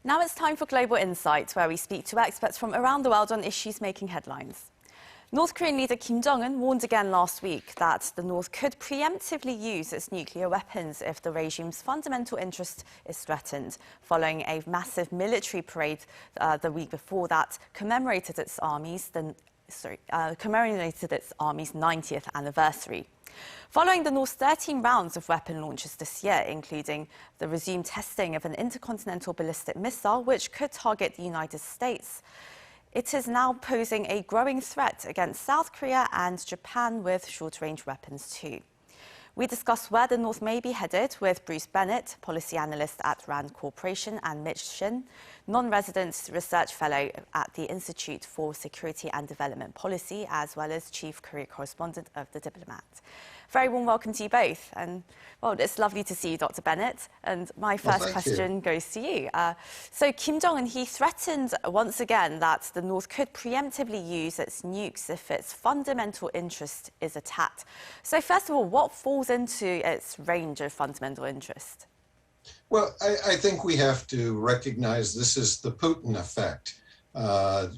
Now it's time for Global Insight, where we speak to experts from around the world on issues making headlines. North Korean leader Kim Jong-un warned again last week that the North could preemptively use its nuclear weapons if the regime's fundamental interest is threatened, following a massive military parade the week before that commemorated its army's 90th anniversary. Following the North's 13 rounds of weapon launches this year, including the resumed testing of an intercontinental ballistic missile which could target the United States, it is now posing a growing threat against South Korea and Japan with short-range weapons too. We discuss where the North may be headed with Bruce Bennett, policy analyst at RAND Corporation, and Mitch Shin, non-resident research fellow at the Institute for Security and Development Policy, as well as chief Korea correspondent of The Diplomat. Very warm welcome to you both. And, well, it's lovely to see you, Dr. Bennett. And my first question goes to you. So Kim Jong-un, he threatened once again that the North could preemptively use its nukes if its fundamental interest is attacked. So first of all, what falls into its range of fundamental interest? Well, I think we have to recognize this is the Putin effect.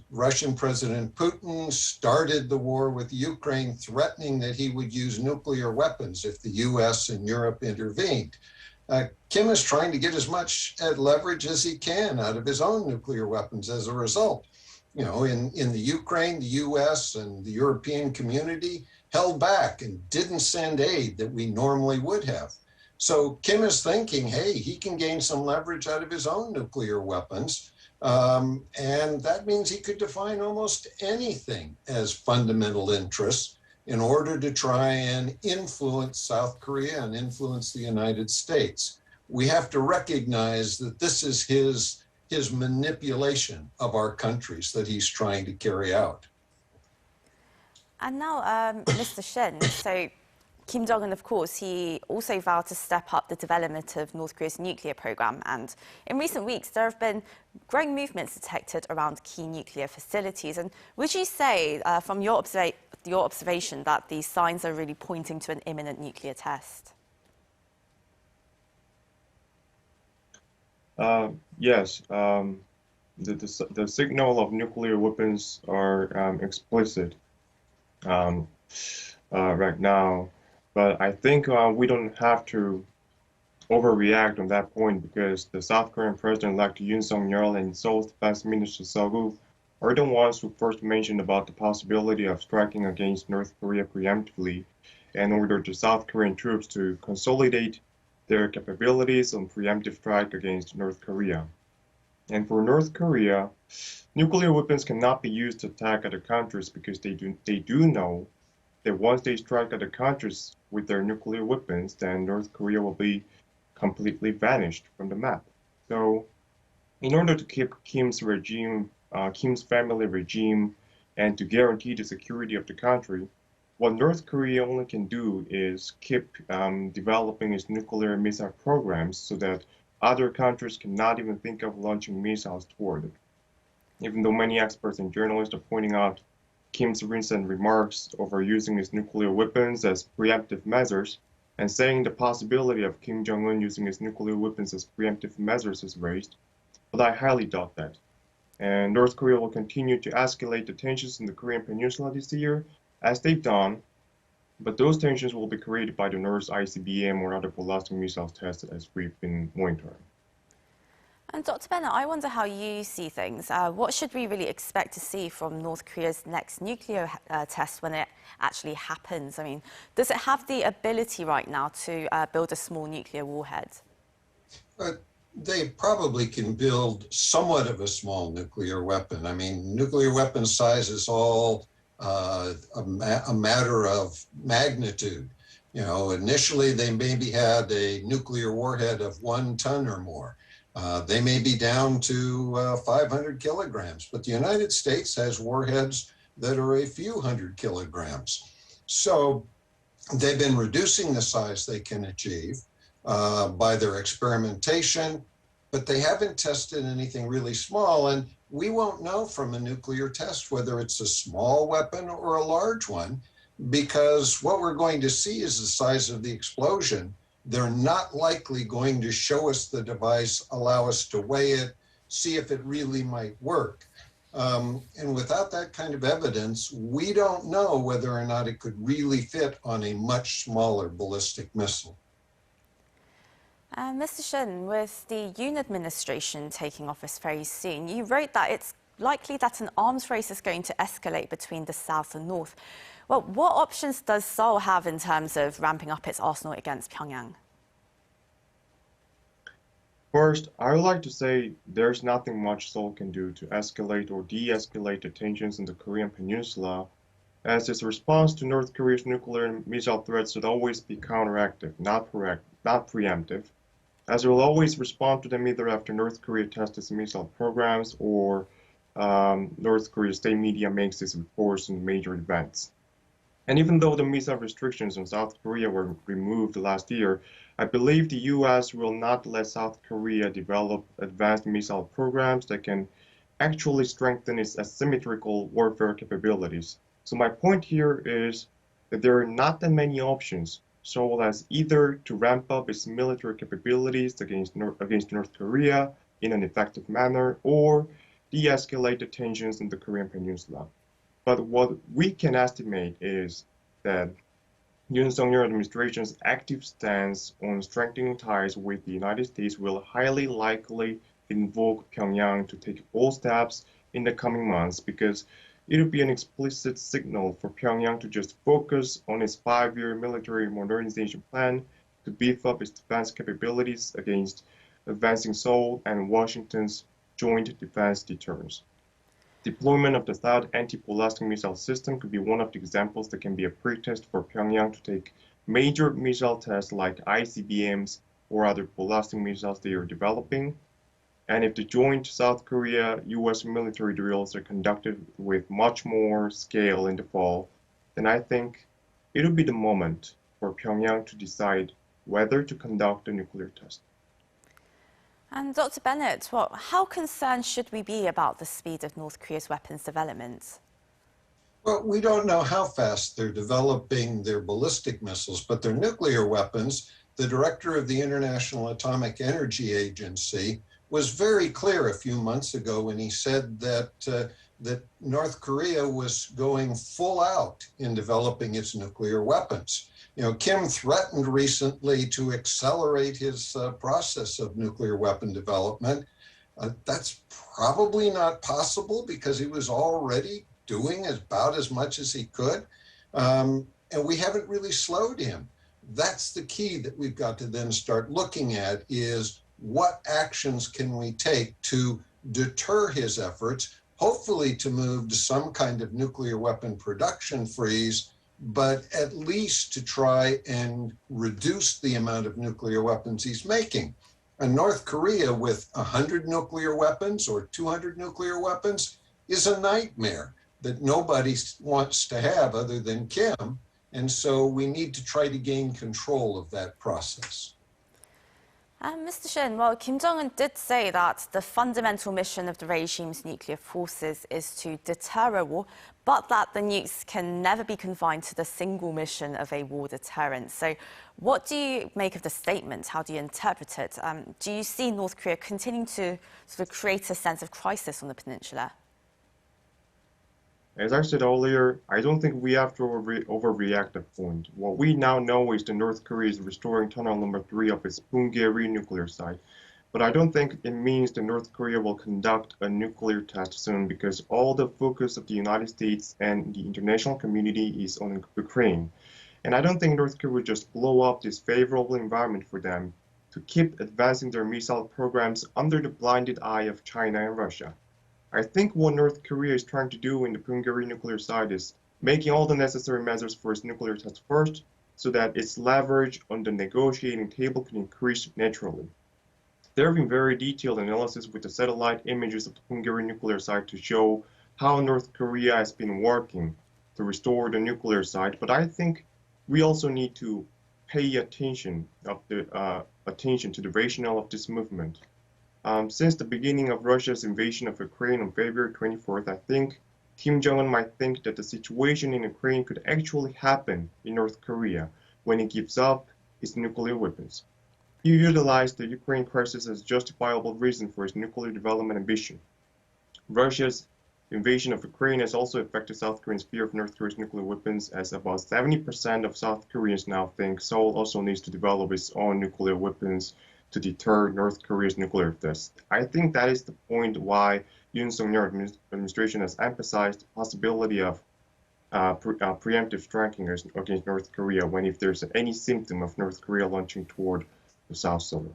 Russian President Putin started the war with Ukraine, threatening that he would use nuclear weapons if the US and Europe intervened. Kim is trying to get as much leverage as he can out of his own nuclear weapons as a result. You know, in the Ukraine, the US and the European community held back and didn't send aid that we normally would have. So Kim is thinking, hey, he can gain some leverage out of his own nuclear weapons. And that means he could define almost anything as fundamental interests in order to try and influence South Korea and influence the United States. We have to recognize that this is his manipulation of our countries that he's trying to carry out. And now, Mr. Shin, so Kim Jong-un, of course, he also vowed to step up the development of North Korea's nuclear program. And in recent weeks, there have been growing movements detected around key nuclear facilities. And would you say, from your observation, that these signs are really pointing to an imminent nuclear test? Yes. The signal of nuclear weapons are explicit right now. But I think we don't have to overreact on that point because the South Korean President-elect Yoon Suk-yeol and Seoul's Defense Minister Seo are the ones who first mentioned about the possibility of striking against North Korea preemptively and ordered the South Korean troops to consolidate their capabilities on preemptive strike against North Korea. And for North Korea, nuclear weapons cannot be used to attack other countries because they do know that once they strike other countries with their nuclear weapons, then North Korea will be completely vanished from the map. So in order to keep Kim's family regime, and to guarantee the security of the country, what North Korea only can do is keep developing its nuclear missile programs so that other countries cannot even think of launching missiles toward it. Even though many experts and journalists are pointing out Kim's recent remarks over using his nuclear weapons as preemptive measures and saying the possibility of Kim Jong-un using his nuclear weapons as preemptive measures is raised, but I highly doubt that. And North Korea will continue to escalate the tensions in the Korean Peninsula this year, as they've done, but those tensions will be created by the North's ICBM or other ballistic missiles tests as we've been monitoring. And Dr. Bennett, I wonder how you see things. What should we really expect to see from North Korea's next nuclear test when it actually happens? I mean, does it have the ability right now to build a small nuclear warhead? They probably can build somewhat of a small nuclear weapon. I mean, nuclear weapon size is all a matter of magnitude. You know, initially they maybe had a nuclear warhead of 1 ton or more. They may be down to 500 kilograms, but the United States has warheads that are a few hundred kilograms. So they've been reducing the size they can achieve by their experimentation, but they haven't tested anything really small. And we won't know from a nuclear test whether it's a small weapon or a large one, because what we're going to see is the size of the explosion. They're not likely going to show us the device, allow us to weigh it, see if it really might work. And without that kind of evidence, we don't know whether or not it could really fit on a much smaller ballistic missile. Mr. Shin, with the Yoon administration taking office very soon, you wrote that it's likely that an arms race is going to escalate between the South and North. Well, what options does Seoul have in terms of ramping up its arsenal against Pyongyang? First, I would like to say there's nothing much Seoul can do to escalate or de-escalate the tensions in the Korean Peninsula, as its response to North Korea's nuclear and missile threats should always be counteractive, not preemptive, as it will always respond to them either after North Korea tests its missile programs or North Korea's state media makes its reports on major events. And even though the missile restrictions on South Korea were removed last year, I believe the U.S. will not let South Korea develop advanced missile programs that can actually strengthen its asymmetrical warfare capabilities. So my point here is that there are not that many options. Seoul has either to ramp up its military capabilities against North Korea in an effective manner or de-escalate the tensions in the Korean Peninsula. But what we can estimate is that Yoon Suk-yeol administration's active stance on strengthening ties with the United States will highly likely invoke Pyongyang to take bold steps in the coming months because it would be an explicit signal for Pyongyang to just focus on its 5-year military modernization plan to beef up its defense capabilities against advancing Seoul and Washington's joint defense deterrence. Deployment of the THAAD anti-ballistic missile system could be one of the examples that can be a pretest for Pyongyang to take major missile tests like ICBMs or other ballistic missiles they are developing. And if the joint South Korea-US military drills are conducted with much more scale in the fall, then I think it would be the moment for Pyongyang to decide whether to conduct a nuclear test. And Dr. Bennett, how concerned should we be about the speed of North Korea's weapons development? Well, we don't know how fast they're developing their ballistic missiles, but their nuclear weapons, the director of the International Atomic Energy Agency was very clear a few months ago when he said that North Korea was going full out in developing its nuclear weapons. You know, Kim threatened recently to accelerate his process of nuclear weapon development. That's probably not possible because he was already doing about as much as he could. And we haven't really slowed him. That's the key that we've got to then start looking at is what actions can we take to deter his efforts, hopefully to move to some kind of nuclear weapon production freeze, but at least to try and reduce the amount of nuclear weapons he's making. And North Korea with 100 nuclear weapons or 200 nuclear weapons is a nightmare that nobody wants to have other than Kim. And so we need to try to gain control of that process. Mr. Shin, well, Kim Jong-un did say that the fundamental mission of the regime's nuclear forces is to deter a war, but that the nukes can never be confined to the single mission of a war deterrent. So what do you make of the statement? How do you interpret it? Do you see North Korea continuing to sort of create a sense of crisis on the peninsula? As I said earlier, I don't think we have to overreact at that point. What we now know is that North Korea is restoring tunnel number 3 of its Punggye-ri nuclear site. But I don't think it means that North Korea will conduct a nuclear test soon because all the focus of the United States and the international community is on Ukraine. And I don't think North Korea will just blow up this favorable environment for them to keep advancing their missile programs under the blinded eye of China and Russia. I think what North Korea is trying to do in the Punggye-ri nuclear site is making all the necessary measures for its nuclear test first so that its leverage on the negotiating table can increase naturally. There have been very detailed analysis with the satellite images of the Punggye-ri nuclear site to show how North Korea has been working to restore the nuclear site, but I think we also need to pay attention to the rationale of this movement. Since the beginning of Russia's invasion of Ukraine on February 24th, I think Kim Jong-un might think that the situation in Ukraine could actually happen in North Korea when it gives up its nuclear weapons. He utilized the Ukraine crisis as justifiable reason for his nuclear development ambition. Russia's invasion of Ukraine has also affected South Koreans' fear of North Korea's nuclear weapons, as about 70% of South Koreans now think Seoul also needs to develop its own nuclear weapons to deter North Korea's nuclear threats. I think that is the point why Yoon Suk-yeol administration has emphasized the possibility of preemptive striking against North Korea if there's any symptom of North Korea launching toward the South Seoul.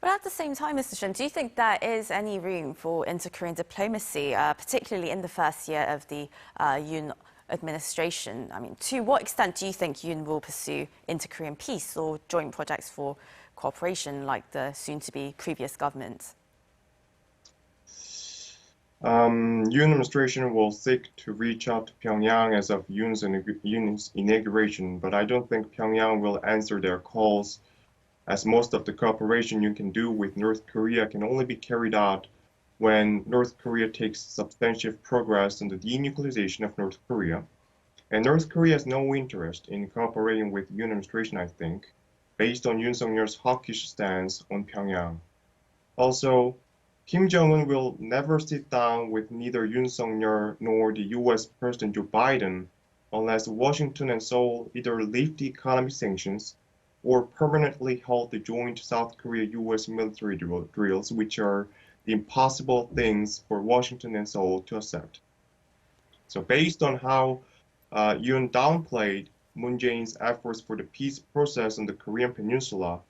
But at the same time, Mr. Shun, do you think there is any room for inter-Korean diplomacy, particularly in the first year of the Yoon administration? I mean, to what extent do you think Yoon will pursue inter-Korean peace or joint projects for cooperation like the soon-to-be previous government? Yoon administration will seek to reach out to Pyongyang as of Yoon's inauguration, but I don't think Pyongyang will answer their calls, as most of the cooperation you can do with North Korea can only be carried out when North Korea takes substantial progress in the denuclearization of North Korea. And North Korea has no interest in cooperating with Yoon administration, I think, based on Yoon Suk-yeol's hawkish stance on Pyongyang. Also, Kim Jong-un will never sit down with neither Yoon Suk-yeol nor the US President Joe Biden unless Washington and Seoul either lift the economic sanctions or permanently halt the joint South Korea-US military drills, which are the impossible things for Washington and Seoul to accept. So based on how Yoon downplayed Moon Jae-in's efforts for the peace process on the Korean Peninsula,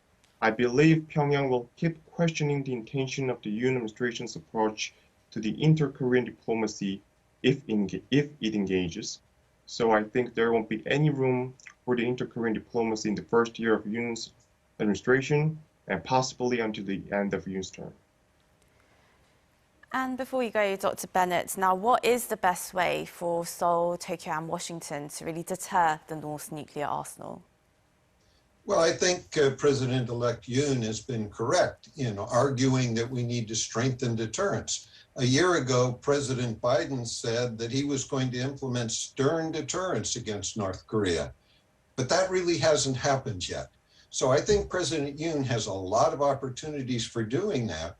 I believe Pyongyang will keep questioning the intention of the Yoon administration's approach to the inter-Korean diplomacy if it engages. So I think there won't be any room for the inter-Korean diplomacy in the first year of Yoon's administration and possibly until the end of Yoon's term. And before we go, Dr. Bennett, now what is the best way for Seoul, Tokyo and Washington to really deter the North's nuclear arsenal? Well, I think President-elect Yoon has been correct in arguing that we need to strengthen deterrence. A year ago, President Biden said that he was going to implement stern deterrence against North Korea, but that really hasn't happened yet. So I think President Yoon has a lot of opportunities for doing that.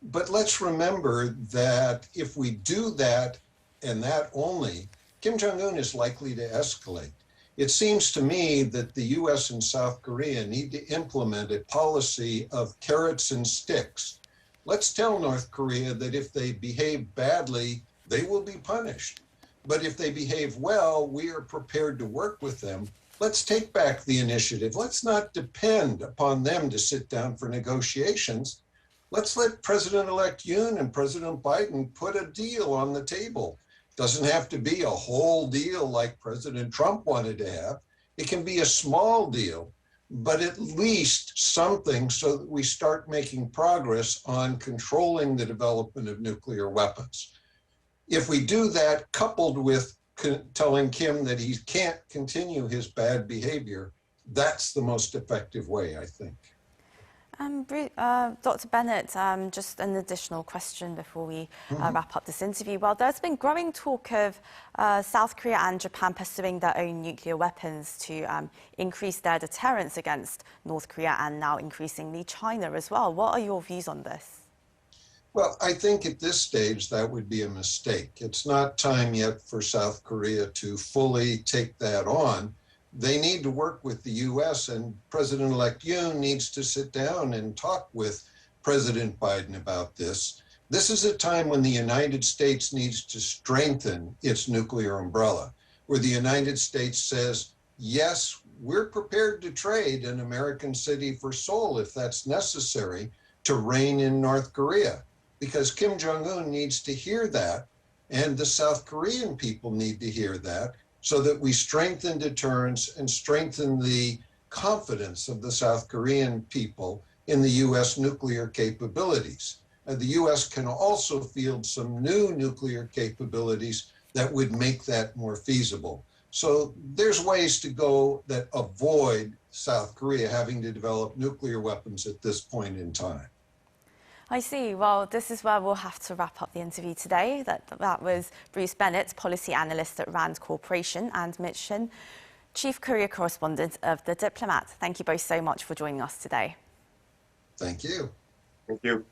But let's remember that if we do that and that only, Kim Jong-un is likely to escalate. It seems to me that the US and South Korea need to implement a policy of carrots and sticks. Let's tell North Korea that if they behave badly, they will be punished. But if they behave well, we are prepared to work with them. Let's take back the initiative. Let's not depend upon them to sit down for negotiations. Let's let President-elect Yoon and President Biden put a deal on the table. Doesn't have to be a whole deal like President Trump wanted to have. It can be a small deal, but at least something so that we start making progress on controlling the development of nuclear weapons. If we do that, coupled with telling Kim that he can't continue his bad behavior, that's the most effective way, I think. Dr. Bennett, just an additional question before we wrap up this interview. Well, there's been growing talk of South Korea and Japan pursuing their own nuclear weapons to increase their deterrence against North Korea and now increasingly China as well. What are your views on this? Well, I think at this stage that would be a mistake. It's not time yet for South Korea to fully take that on. They need to work with the US, and President-elect Yoon needs to sit down and talk with President Biden about this. This is a time when the United States needs to strengthen its nuclear umbrella, where the United States says, yes, we're prepared to trade an American city for Seoul if that's necessary to rein in North Korea, because Kim Jong-un needs to hear that, and the South Korean people need to hear that, so that we strengthen deterrence and strengthen the confidence of the South Korean people in the US nuclear capabilities. The US can also field some new nuclear capabilities that would make that more feasible. So there's ways to go that avoid South Korea having to develop nuclear weapons at this point in time. I see. Well, this is where we'll have to wrap up the interview today. That was Bruce Bennett, policy analyst at RAND Corporation, and Mitch Shin, chief Korea correspondent of The Diplomat. Thank you both so much for joining us today. Thank you. Thank you.